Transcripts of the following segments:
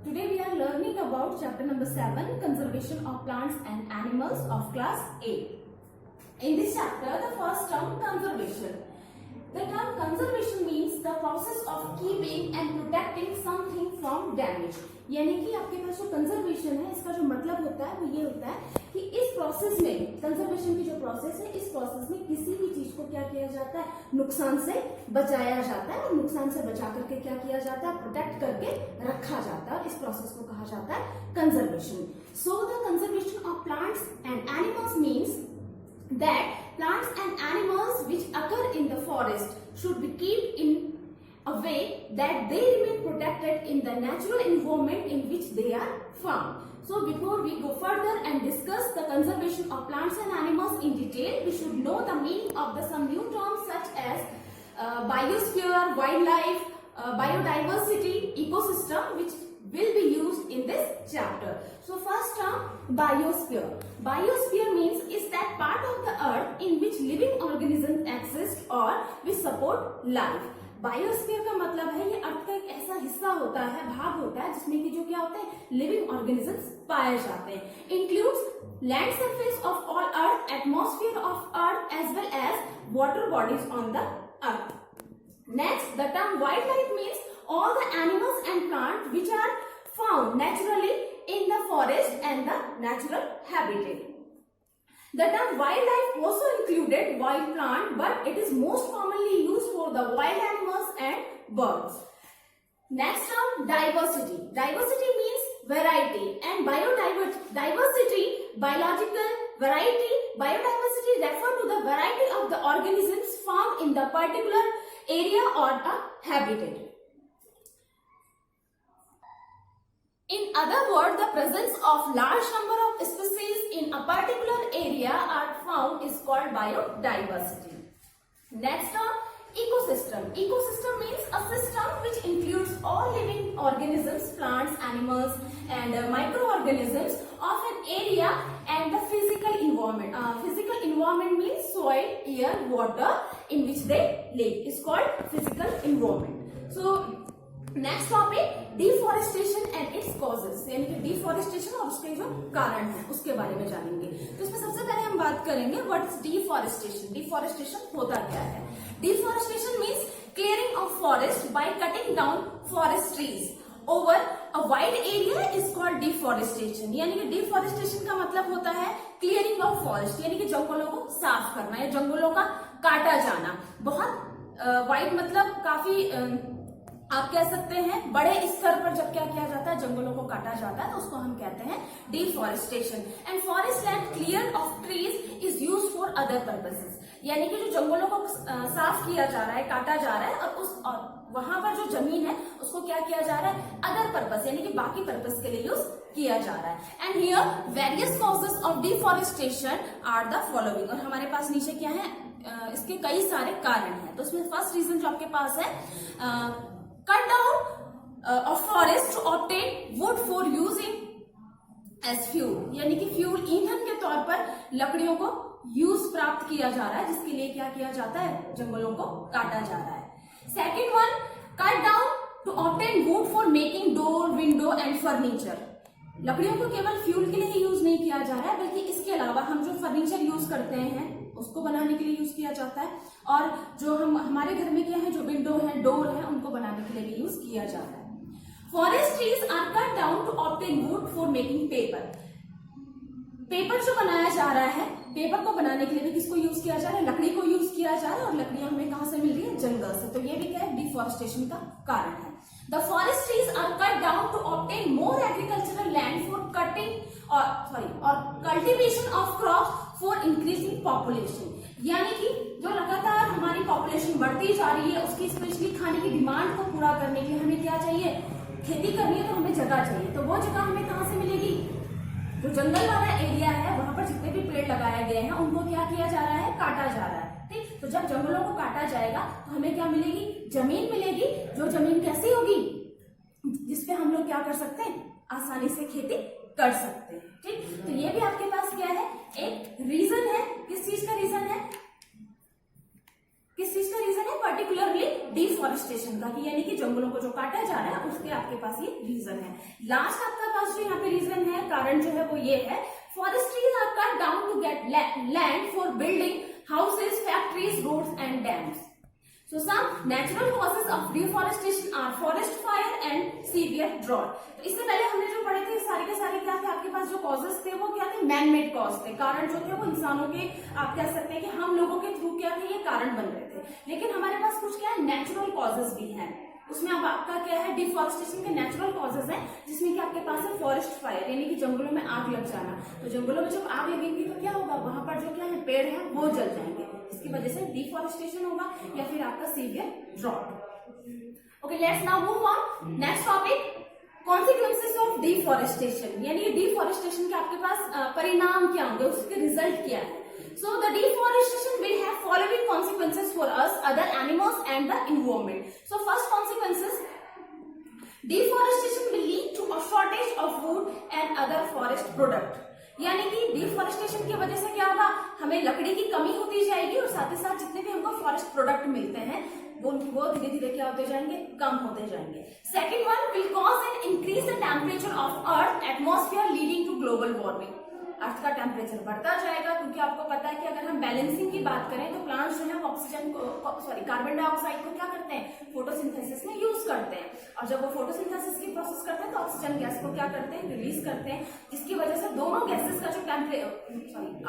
Today we are learning about chapter number 7, Conservation of Plants and Animals of class 8. In this chapter, the first term, conservation. The term conservation means the process of keeping and protecting something from damage. यानी कि आपके पास जो conservation है, इसका जो मतलब होता है वो ये होता है कि इस प्रोसेस में, कंजर्वेशन की जो प्रोसेस है, इस प्रोसेस में किसी भी चीज को क्या किया जाता है, नुकसान से बचाया जाता है और नुकसान से बचा करके क्या किया जाता है, प्रोटेक्ट करके रखा जाता है। इस प्रोसेस को कहा जाता है conservation. So the conservation of plants and animals means that plants and animals which occur in the forest should be kept in a way that they remain protected in the natural environment in which they are found. So before we go further and discuss the conservation of plants and animals in detail, we should know the meaning of the some new terms such as biosphere, wildlife, biodiversity, ecosystem, which will be used in this chapter. So first term, biosphere. Biosphere means is that part of the earth in which living organisms exist or which support life. Biosphere का मतलब है ये अर्थ का एक ऐसा हिस्सा होता है, भाग होता है, जिसमें कि जो क्या होते हैं, लिविंग ऑर्गेनिजम्स पाए जाते हैं। Includes land surface of all earth, atmosphere of earth as well as water bodies on the earth. Next, the term wildlife means all the animals and plants which are found naturally in the forest and the natural habitat. The term wildlife also included wild plant, but it is most commonly used for the wild animals and birds. Next term, diversity. Diversity means variety, and biodiversity, biological variety, biodiversity refer to the variety of the organisms found in the particular area or a habitat. In other words, the presence of large number of species in a particular area are found is called biodiversity. Next term, ecosystem. Ecosystem means a system which includes all living organisms, plants, animals and microorganisms of an area and the physical environment. Physical environment means soil, air, water in which they live is called physical environment. So next topic deforestation and it's causes, यानी कि deforestation और उसके जो कारण है उसके बारे में जानेंगे। तो इसमें सबसे पहले हम बात करेंगे व्हाट इज डिफॉरेस्टेशन। डिफॉरेस्टेशन होता क्या है? Deforestation means clearing of forest by cutting down forest trees over a wide area is called deforestation. यानी कि डिफॉरेस्टेशन का मतलब होता है क्लियरिंग ऑफ फॉरेस्ट, यानी कि जंगलों को साफ करना या जंगलों का काटा जाना। बहुत वाइड मतलब काफी आप कह सकते हैं बड़े स्तर पर जब क्या किया जाता है, जंगलों को काटा जाता है, तो उसको हम कहते हैं deforestation. And forest land clear of trees is use for other purposes, यानी कि जो जंगलों को साफ किया जा रहा है, काटा जा रहा है और वहां पर जो जमीन है उसको क्या किया जा रहा है, अदर पर्पस यानी कि बाकी पर्पस के लिए यूज किया जा रहा है। And here various causes of deforestation are the following, और हमारे पास नीचे क्या है, इसके कई सारे कारण हैं। तो उसमें फर्स्ट रीजन जो आपके पास है, cut down of forest to obtain wood for using as fuel, यानी कि फ्यूल ईंधन के तौर पर लकड़ियों को यूज प्राप्त किया जा रहा है, जिसके लिए क्या किया जाता है, जंगलों को काटा जा रहा है। Second one, cut down to obtain wood for making door, window and furniture. लकड़ियों को केवल फ्यूल के लिए ही यूज नहीं किया जा रहा है, बल्कि इसके अलावा हम जो फर्नीचर यूज करते हैं उसको बनाने के लिए यूज किया जाता है, और जो हमारे घर में क्या है, जो विंडो है, डोर है, उनको बनाने के लिए भी यूज किया जाता है। Forest trees are cut down to obtain wood for making paper. Paper जो बनाया जा रहा है, पेपर को बनाने के लिए भी किसको यूज किया जा रहा है, लकड़ी को यूज किया जा रहा है, और लकड़ियां हमें कहां से मिल रही है, जंगल से। तो ये भी क्या है, डिफॉरेस्टेशन का कारण है। The forest trees are cut down to obtain more agricultural land for cutting और cultivation of crop for increasing population, यानी कि जो लगातार हमारी पॉपुलेशन बढ़ती जा रही है, उसकी स्पेशली खाने की डिमांड को पूरा करने के लिए हमें क्या चाहिए, खेती करनी है, तो हमें जगह चाहिए। तो वो जगह हमें कहां से मिलेगी, जो जंगल वाला एरिया है वहां पर जितने भी पेड़ लगाए गए हैं उनको क्या किया जा रहा है, काटा जा रहा है। ठीक, तो जब जंगलों को काटा जाएगा तो हमें क्या मिलेगी, जमीन मिलेगी। जो जमीन कैसी होगी, जिसपे हम लोग क्या कर सकते हैं, आसानी से खेती कर सकते हैं। ठीक, तो ये भी आपके पास क्या है, एक रीजन है। किस चीज का रीजन है, किस चीज का रीजन है? पर्टिकुलरली डिफॉरेस्टेशन का, कि यानी कि जंगलों को जो काटा जा रहा है उसके आपके पास ये रीजन है। लास्ट आपका पास जो यहाँ पे रीजन है, कारण जो है वो ये है, forest trees are cut down to get land for building houses, factories, roads and dams. So some natural causes of deforestation are forest fire and severe drought. तो इससे पहले हमने जो पढ़े थे सारे के सारे क्या थे आपके पास, जो कॉजेस थे वो क्या थे? मैन मेड कॉज थे। कारण जो थे वो इंसानों के, आप कह सकते हैं कि हम लोगों के थ्रू क्या थे, ये कारण बन रहे थे। लेकिन हमारे पास कुछ क्या है, नेचुरल कॉजेस भी हैं। उसमें अब आपका क्या है, डिफॉरेस्टेशन के नेचुरल कॉजेज हैं, जिसमें कि आपके पास है फॉरेस्ट फायर, यानी कि जंगलों में आग लग जाना। तो जंगलों में जब आग लगेगी तो क्या होगा, वहां पर जो क्या है पेड़ है वो जल जाएंगे, इसकी वजह से डिफॉरेस्टेशन होगा, या फिर आपका severe drought. Okay, let's now move on next topic, consequences of deforestation, यानी डिफॉरेस्टेशन के आपके पास परिणाम क्या होंगे, उसके रिजल्ट क्या है। So the deforestation will have following consequences for us, other animals and the environment. So first consequences, deforestation will lead to a shortage of food and other forest product. यानी कि डिफॉरेस्टेशन की वजह से क्या होगा, हमें लकड़ी की कमी होती जाएगी और साथ ही साथ जितने भी हमको फॉरेस्ट प्रोडक्ट मिलते हैं वो धीरे धीरे क्या होते जाएंगे, कम होते जाएंगे। Second one, will cause an increase the temperature of earth atmosphere leading to global warming. Earth का टेम्परेचर बढ़ता जाएगा, क्योंकि आपको पता है कि अगर हम बैलेंसिंग की बात करें तो प्लांट्स जो है ऑक्सीजन को, कार्बन डाइऑक्साइड को क्या करते हैं, फोटोसिंथेसिस में यूज करते हैं, और जब वो फोटोसिंथेसिस की प्रोसेस करते हैं तो ऑक्सीजन गैस को क्या करते हैं, रिलीज करते हैं, जिसकी वजह से दोनों गैसेस का जो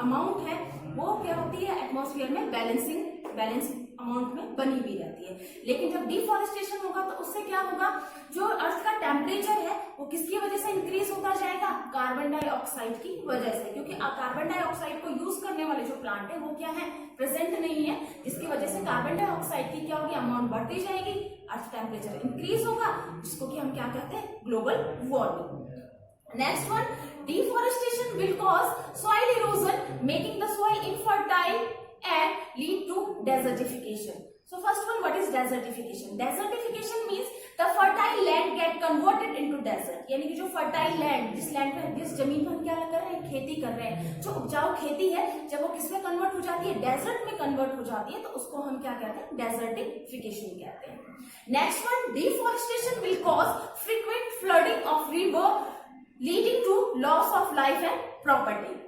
अमाउंट है वो क्या होती है, एटमॉस्फेयर में बैलेंस अमाउंट में बनी हुई रहती है। लेकिन जब डिफॉरेस्टेशन होगा तो उससे क्या होगा, जो अर्थ का टेम्परेचर है वो किसकी वजह से इंक्रीज होता जाएगा, कार्बन डाइऑक्साइड की वजह से, क्योंकि कार्बन डाइऑक्साइड को यूज करने वाले जो प्लांट है वो क्या है, प्रेजेंट नहीं है, जिसकी वजह से कार्बन डाइऑक्साइड की क्या होगी, अमाउंट बढ़ती जाएगी, अर्थ टेम्परेचर इंक्रीज होगा, जिसको कि हम क्या कहते हैं, global warming. Next one, deforestation will cause soil erosion making the soil infertile and lead to desertification. So first one, what is desertification? Desertification means the fertile land get converted into desert. यानी कि जो fertile land, जिस land पे, जिस जमीन पर हम क्या कर रहे हैं, खेती कर रहे हैं, जो उपजाऊ खेती है, जब वो किसमें कन्वर्ट हो जाती है, डेजर्ट में कन्वर्ट हो जाती है, तो उसको हम क्या कहते हैं, डेजर्टिफिकेशन कहते हैं। Next one, deforestation will cause frequent flooding of river leading to loss of life and property.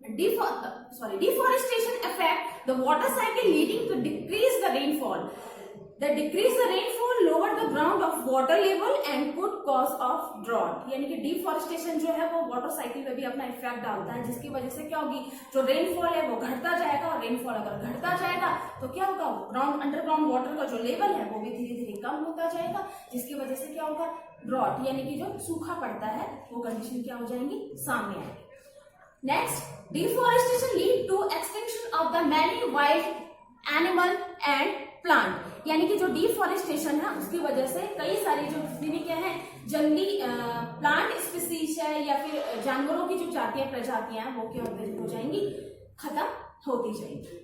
Deforestation affect the water cycle leading to decrease the rainfall. The decrease the rainfall lower the ground of water level and could cause of drought. यानी कि deforestation जो है वो water cycle पे भी अपना effect डालता है, जिसकी वजह से क्या होगी, जो रेनफॉल है वो घटता जाएगा, और रेनफॉल अगर घटता जाएगा तो क्या होगा, ग्राउंड अंडरग्राउंड वाटर का जो लेवल है वो भी धीरे धीरे कम होता जाएगा, जिसकी वजह से क्या होगा, ड्रॉट यानी कि जो सूखा पड़ता है वो कंडीशन क्या हो जाएंगी, सामने आएगी। Next, deforestation lead to extinction of the many wild animal and plant. यानी कि जो डिफॉरेस्टेशन है उसकी वजह से कई सारी जो जितनी क्या है, जंगली प्लांट स्पीसीज है या फिर जानवरों की जो जातियां प्रजातियां हैं वो क्या हो जाएंगी, खत्म होती जाएंगी।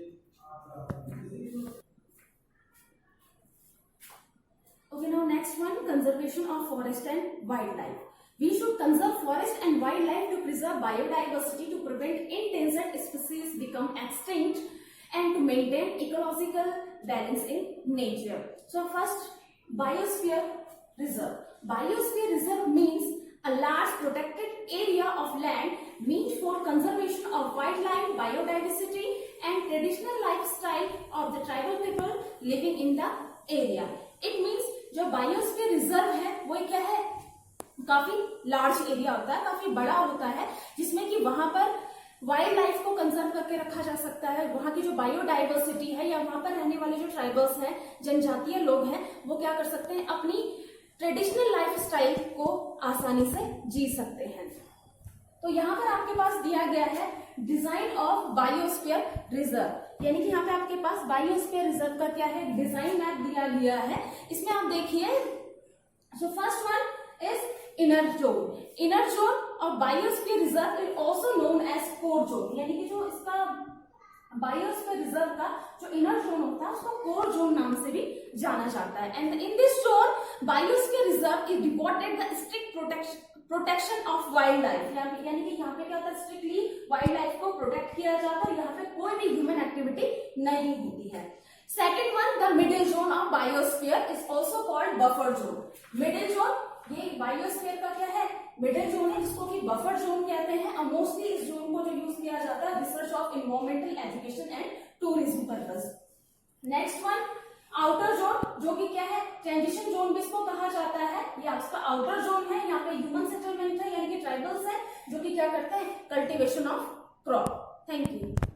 Okay, now next one, conservation of forest and wildlife. We should conserve forest and wildlife to preserve biodiversity, to prevent endangered species become extinct, and to maintain ecological balance in nature. So first, biosphere reserve. Biosphere reserve means a large protected area of land meant for conservation of wildlife, biodiversity, and traditional lifestyle of the tribal people living in the area. It means जो biosphere reserve है वो क्या है, काफी large area होता है, काफी बड़ा होता है, जिसमें कि वहां पर वाइल्ड लाइफ को कंजर्व करके रखा जा सकता है, वहां की जो बायोडाइवर्सिटी है या वहां पर रहने वाले जो ट्राइबल्स हैं, जनजातीय लोग हैं, वो क्या कर सकते हैं, अपनी ट्रेडिशनल लाइफ स्टाइल को आसानी से जी सकते हैं। तो यहाँ पर आपके पास दिया गया है डिजाइन ऑफ बायोस्फीयर रिजर्व, यानी कि यहाँ पे आपके पास बायोस्फीयर रिजर्व का क्या है, डिजाइन मैप दिया गया है। इसमें आप देखिए, so first one is inner zone. Inner zone और biosphere reserve is also known as core zone, यानी कि जो इसका बायोस्फीयर रिजर्व का जो इनर जोन होता है उसको कोर जोन नाम से भी जाना जाता है। And in this zone biosphere reserve is devoted the strict protection of wild life, यानी कि यहाँ पे क्या होता है, स्ट्रिक्टली वाइल्ड लाइफ को प्रोटेक्ट किया जाता है, यहाँ पे कोई भी ह्यूमन एक्टिविटी नहीं होती है। Second one, the middle zone of biosphere is also called buffer zone. Middle zone, ये बायोस्फीयर का क्या है, मिडिल जोन है, जिसको कि बफर जोन कहते हैं। और मोस्टली इस जोन को जो यूज किया जाता है research of environmental education and tourism purpose. Next one, outer zone, जो कि क्या है, ट्रांजिशन जोन भी इसको कहा जाता है। ये आपका आउटर जोन है, यहाँ पे ह्यूमन सेटलमेंट है, यानी कि ट्राइबल्स है, जो कि क्या करते हैं, cultivation of crop. Thank you.